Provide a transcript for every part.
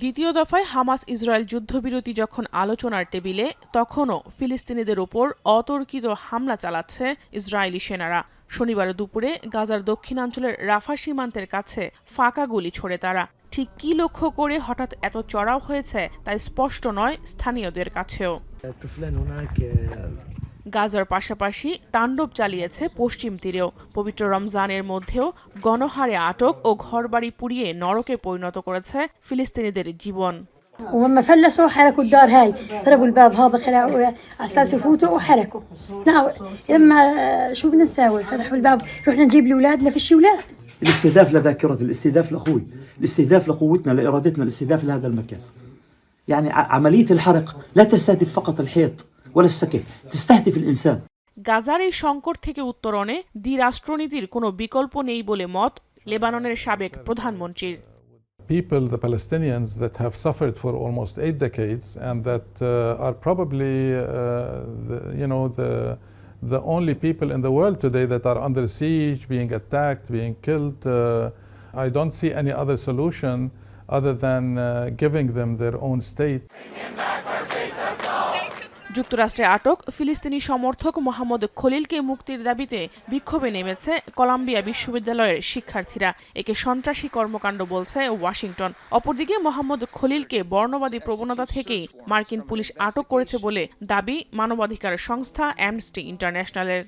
দ্বিতীয় দফায় Hamas Israel যুদ্ধবিরতি যখন আলোচনার টেবিলে, তখনও ফিলিস্তিনিদের ওপর অতর্কিত হামলা চালাচ্ছে ইসরায়েলি সেনারা। শনিবার দুপুরে গাজার দক্ষিণাঞ্চলের রাফা সীমান্তের কাছে ফাঁকা গুলি ছোড়ে তারা। ঠিক কী লক্ষ্য করে হঠাৎ এত চড়াও হয়েছে তা স্পষ্ট নয় স্থানীয়দের কাছেও। গাজার পাশাপাশি তাণ্ডব চালিয়েছে পশ্চিম তীরেও। পবিত্র রমজানের মধ্যেও গণহারে আটক ও ঘরবাড়ি পুড়িয়ে নরকে পরিণত করেছে ফিলিস্তিনিদের জীবন। وهم فلسوا حركوا الدار هاي، ضربوا الباب هذا خلعوا على اساس يفوتوا وحركوا. لما شو بدنا نساوي؟ فتحوا الباب رحنا نجيب الاولاد، لا فيش اولاد. الاستهداف لذاكرتي، الاستهداف لاخوي، الاستهداف لقوتنا لارادتنا، الاستهداف لهذا المكان. يعني عمليه الحرق لا تستهدف فقط الحيط ولا السكن، تستهدف الانسان. গাজার এই সংকট থেকে উত্তরণে দ্বিরাষ্ট্রনীতির কোনো বিকল্প নেই বলে মত লেবাননের সাবেক প্রধানমন্ত্রীর। People, the Palestinians that have suffered for almost 8 decades and that are probably, the only people in the world today that are under siege, being attacked, being killed. I don't see any other solution other than giving them their own state. যুক্তরাষ্ট্রে আটক ফিলিস্তিনি সমর্থক মোহাম্মদ খলিলকে মুক্তির দাবিতে বিক্ষোভে নেমেছে Columbia বিশ্ববিদ্যালয়ের শিক্ষার্থীরা। একে সন্ত্রাসী কর্মকাণ্ড বলছে ওয়াশিংটন। অপরদিকে মোহাম্মদ খলিলকে বর্ণবাদী প্রবণতা থেকেই মার্কিন পুলিশ আটক করেছে বলে দাবি মানবাধিকার সংস্থা অ্যামনেস্টি ইন্টারন্যাশনালের।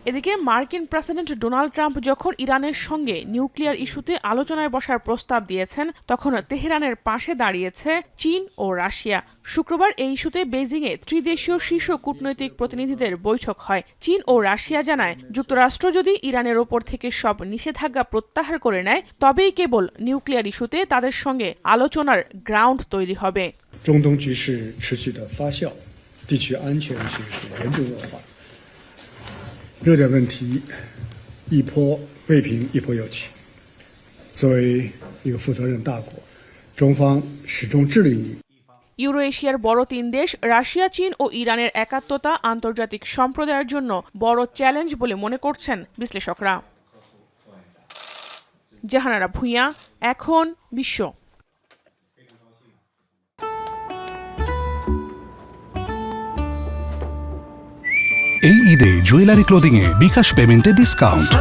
এদিকে মার্কিন প্রেসিডেন্ট ডোনাল্ড ট্রাম্প যখন ইরানের সঙ্গে নিউক্লিয়ার ইস্যুতে আলোচনায় বসার প্রস্তাব দিয়েছেন, তখন তেহরানের পাশে দাঁড়িয়েছে চীন ও রাশিয়া। শুক্রবার এই ইস্যুতে বেজিংয়ে ত্রিদেশীয় শীর্ষ কূটনৈতিক প্রতিনিধিদের বৈঠক হয়। চীন ও রাশিয়া জানায়, যুক্তরাষ্ট্র যদি ইরানের ওপর থেকে সব নিষেধাজ্ঞা প্রত্যাহার করে নেয়, তবেই কেবল নিউক্লিয়ার ইস্যুতে তাদের সঙ্গে আলোচনার গ্রাউন্ড তৈরি হবে।热点问题一波未平一波又起。作为一个负责任大国，中方始终致力于ইউরো এশিয়ার বড় তিন দেশ রাশিয়া, চীন ও ইরানের একাত্মতা আন্তর্জাতিক সম্প্রদায়ের জন্য বড় চ্যালেঞ্জ বলে মনে করছেন বিশ্লেষকরা। জাহানারা ভুঁইয়া, এখন বিশ্ব। এই ঈদে জুয়েলারি ক্লোদিংয়ে বিকাশ পেমেন্টে ডিসকাউন্ট।